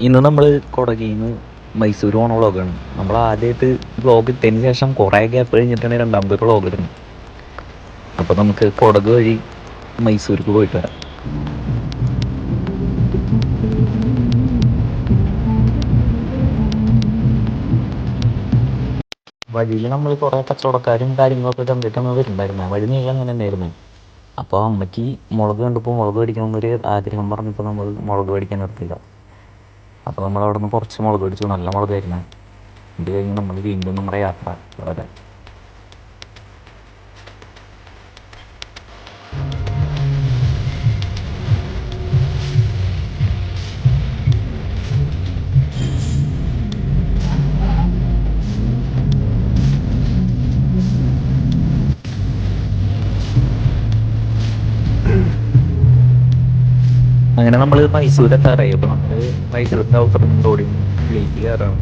ഇന്ന് നമ്മൾ കൊടകിൽ നിന്ന് മൈസൂർ പോണ വ്ളോഗാണ്. നമ്മൾ ആദ്യമായിട്ട് വ്ളോഗ് ഇട്ടതിന് ശേഷം കുറേ ഗ്യാപ്പ് കഴിഞ്ഞിട്ടാണ് രണ്ടാമത്തെ വ്ളോഗ് ഇടുന്നത്. അപ്പോൾ നമുക്ക് കൊടക് വഴി മൈസൂർക്ക് പോയിട്ട് വരാം. വഴിയിൽ നമ്മൾ കുറേ കച്ചവടക്കാരും കാര്യങ്ങളൊക്കെ കണ്ടിട്ടാണ് വരുന്നുണ്ടായിരുന്നത്. വഴി നീളം അങ്ങനെ തന്നെയായിരുന്നു. അപ്പോൾ അമ്മയ്ക്ക് മുളക് കണ്ടപ്പോൾ മുളക് മേടിക്കണമെന്നൊരു ആഗ്രഹം പറഞ്ഞപ്പോൾ നമ്മൾ മുളക് മേടിക്കാൻ നിർത്തിയില്ല. അപ്പോൾ നമ്മൾ അവിടെ നിന്ന് കുറച്ച് മുളക് മേടിച്ചു. നല്ല മുളകായിരുന്നു. ഇത് കഴിഞ്ഞ് നമ്മൾ വീണ്ടും നമ്മുടെ യാത്ര വളരെ അങ്ങനെ നമ്മൾ മൈസൂർ എത്താറായി. അപ്പോൾ നമ്മൾ മൈസൂരിൻ്റെ ഔട്ടർ റോഡിൽ ഗേറ്റ് കയറാണ്.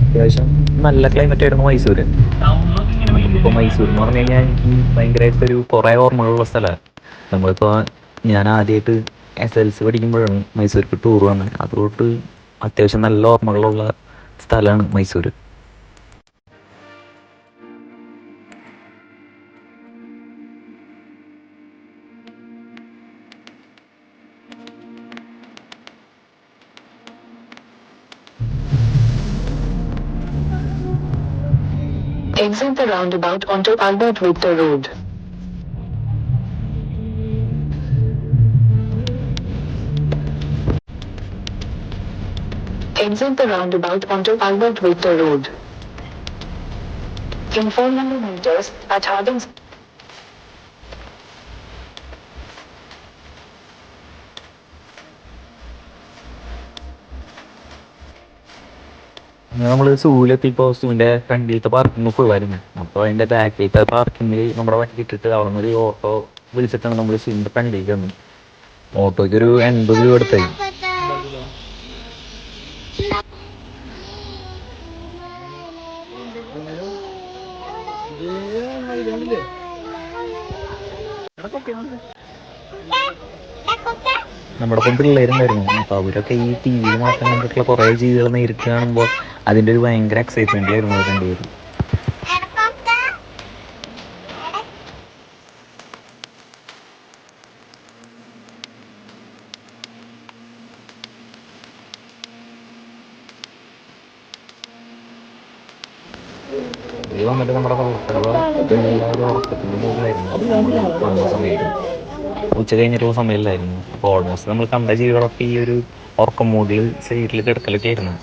അത്യാവശ്യം നല്ല ക്ലൈമറ്റ് ആയിരുന്നു മൈസൂർ. ഇപ്പോൾ മൈസൂർ എന്ന് പറഞ്ഞു കഴിഞ്ഞാൽ എനിക്ക് ഭയങ്കരമായിട്ടൊരു കുറേ ഓർമ്മകളുള്ള സ്ഥലമാണ്. നമ്മളിപ്പോൾ ഞാൻ ആദ്യമായിട്ട് SLC പഠിക്കുമ്പോഴാണ് മൈസൂർക്ക് ടൂർ വന്നത്. അതുകൊണ്ട് അത്യാവശ്യം നല്ല ഓർമ്മകളുള്ള സ്ഥലമാണ് Mysore. Exit the roundabout onto Albert Victor Road. Exit the roundabout onto Albert Victor Road. In 400 meters, at Hardings. നമ്മൾ സൂവിലെത്തിയപ്പോൾ സൂവിൻ്റെ ഫ്രണ്ടിലത്തെ പാർക്കിംഗ് ഫുള്ളായിരുന്നു. അപ്പോൾ അതിൻ്റെ ബാക്കിലത്തെ പാർക്കിങ്ങിൽ നമ്മുടെ വണ്ടി ഇട്ടിട്ട് അവിടെ നിന്ന് ഒരു ഓട്ടോ വിളിച്ചിട്ടാണ് നമ്മൾ സൂവിൻ്റെ ഫ്രണ്ടിലേക്ക് വന്നത്. ഓട്ടോയ്ക്ക് ഒരു 80 രൂപ എടുത്തായി. നമ്മുടെ ഒപ്പം പിള്ളേരുണ്ടായിരുന്നു. അപ്പോൾ അവരൊക്കെ ഈ TV മാത്രം കണ്ടിട്ടുള്ള കുറേ ജീവികളെ നേരിട്ട് കാണുമ്പോൾ അതിൻ്റെ ഒരു ഭയങ്കര എക്സൈറ്റ്മെൻ്റ് ആയിരുന്നു അവർ രണ്ടുപേരും. ഇത് വന്നിട്ട് നമ്മുടെ ഉറക്കത്തിൻ്റെ മുകളിലായിരുന്നു സമയം. ഉച്ച കഴിഞ്ഞിട്ടുള്ള സമയമില്ലായിരുന്നു. അപ്പോൾ ഓൾമോസ്റ്റ് നമ്മൾ കണ്ട ജീവികളൊക്കെ ഈ ഒരു ഉറക്കം മൂഡിൽ സൈഡിൽ കിടക്കലൊക്കെ ആയിരുന്നു.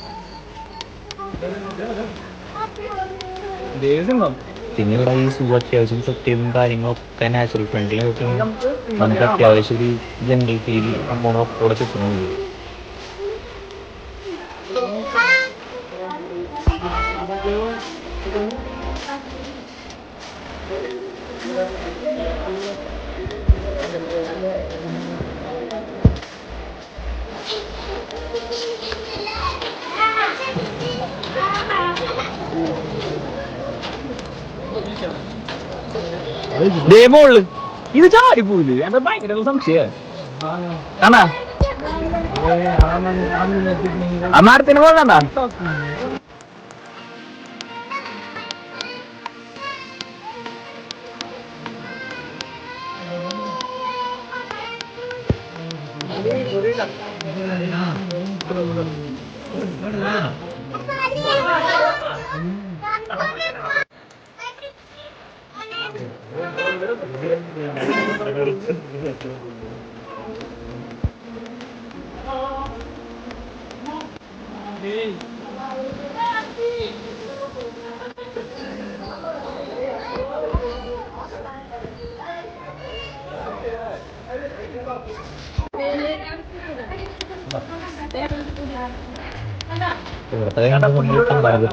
പിന്നെ ഇവിടെ ഈ സൂ അത്യാവശ്യം സെറ്റിയും കാര്യങ്ങളൊക്കെ നാച്ചുറൽ ഫ്രണ്ട്ലി ആയിട്ട് നമുക്ക് അത്യാവശ്യം ഒരു ജംഗിൾ ഫീൽ സംഭവങ്ങളൊക്കെ ഇവിടെ കിട്ടുന്നുണ്ട്. മോള് ഇത് ചാടിപ്പോയില്ലേ? എന്താ ഭയങ്കര സംശയം ആണാ മരത്തിന് പോകണ്ട.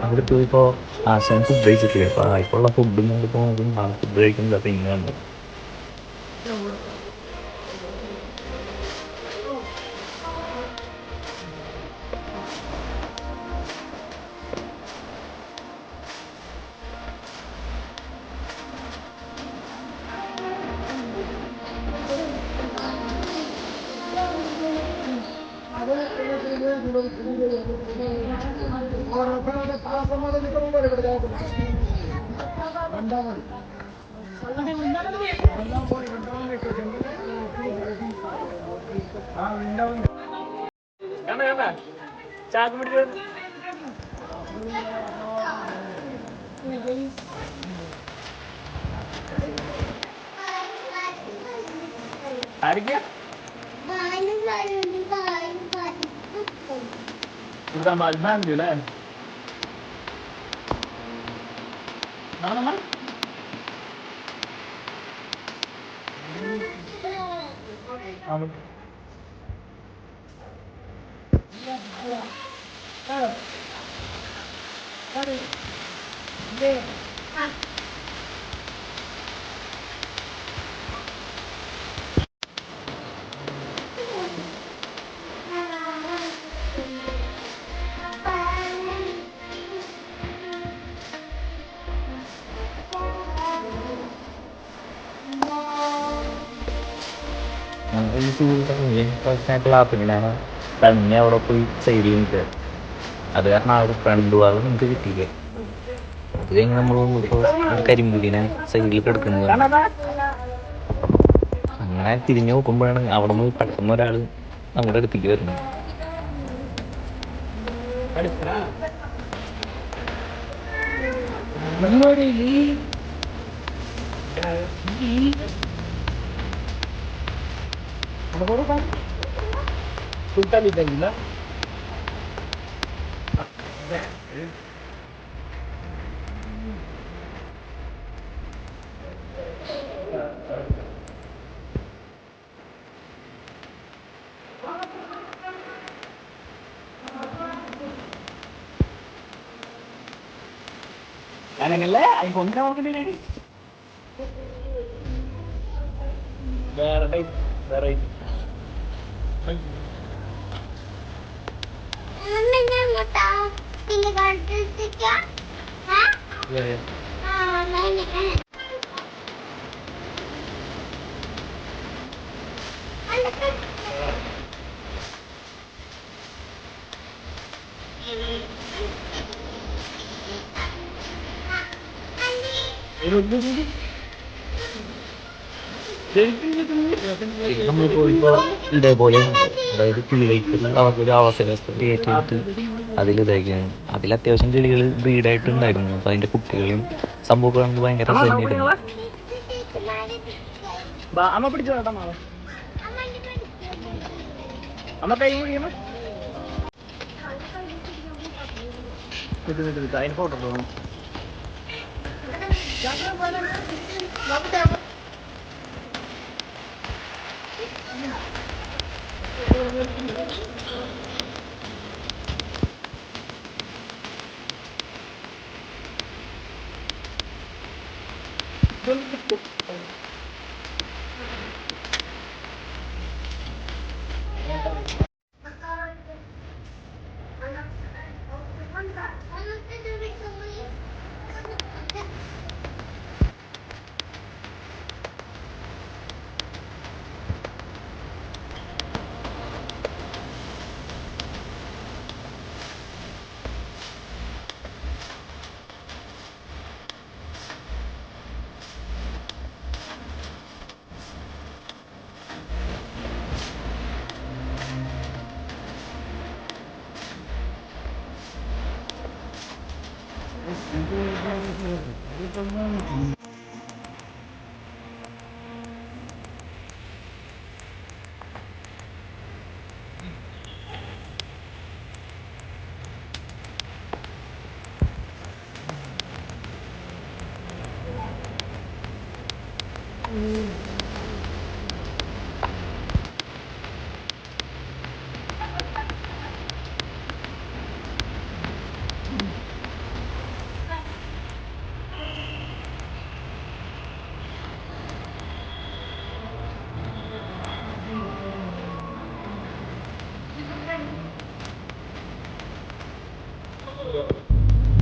ഇവിടുത്തെ ഇപ്പോൾ ആശാൻ ഫുഡ് കഴിച്ചിട്ടില്ലേ? അപ്പോൾ ഇപ്പോഴുള്ള ഫുഡ് നോക്കിപ്പോൾ ഫുഡ് കഴിക്കുന്നത് അപ്പോൾ ഇങ്ങനെയാണ്. ഈ തന്നെ അവിടെ പോയി സൈഡിൽ നിൽക്കുക. അത് കാരണം അവിടെ ഫ്രണ്ട് ഭാഗം നമുക്ക് കിട്ടിയില്ല. അത് കഴിഞ്ഞ് നമ്മൾ ഇപ്പോൾ കരിമ്പുലിനെ സൈഡിൽ കിടക്കുന്നത്. അങ്ങനെ തിരിഞ്ഞു നോക്കുമ്പോഴാണ് അവിടെ നിന്ന് പെട്ടെന്ന് ഒരാൾ നമ്മുടെ അടുത്തേക്ക് വരുന്നത്. ഞാനല്ലേ ഐഫോൺ വേറെ വേറെ നമ്മളിപ്പോ ഇതേപോലെ അതായത് കിളികൾക്ക് അവർക്കൊരു അവസരം ഏറ്റെടുത്ത് അതിലിതാക്കിയാണ്. അതിൽ അത്യാവശ്യം കിളികൾ ബ്രീഡായിട്ടുണ്ടായിരുന്നു. അപ്പൊ അതിന്റെ കുട്ടികളും സംഭവമൊക്കെ നമുക്ക് ഭയങ്കര രസമായിരുന്നു. അമ്മ പിടിച്ചു അമ്മ കൈ മുഴിയണം അതിന് ഫോട്ടോ തോന്നും.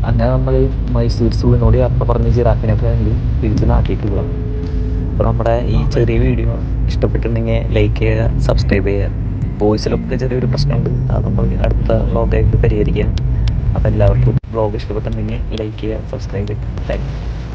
അങ്ങനെ നമ്മൾ മൈസൂർ സൂവിനോട് യാത്ര പറഞ്ഞ് ജിറാഫിനൊക്കെ തിരിച്ച് നാട്ടിലേക്ക് പോകാം. അപ്പോൾ നമ്മുടെ ഈ ചെറിയ വീഡിയോ ഇഷ്ടപ്പെട്ടിട്ടുണ്ടെങ്കിൽ ലൈക്ക് ചെയ്യുക, സബ്സ്ക്രൈബ് ചെയ്യുക. വോയിസിലൊക്കെ ചെറിയൊരു പ്രശ്നമുണ്ട്. അത് നമ്മൾ അടുത്ത വ്ളോഗായിട്ട് പരിഹരിക്കാം. അപ്പോൾ എല്ലാവർക്കും വ്ളോഗ് ഇഷ്ടപ്പെട്ടുണ്ടെങ്കിൽ ലൈക്ക് ചെയ്യുക, സബ്സ്ക്രൈബ് ചെയ്യുക. Thank you.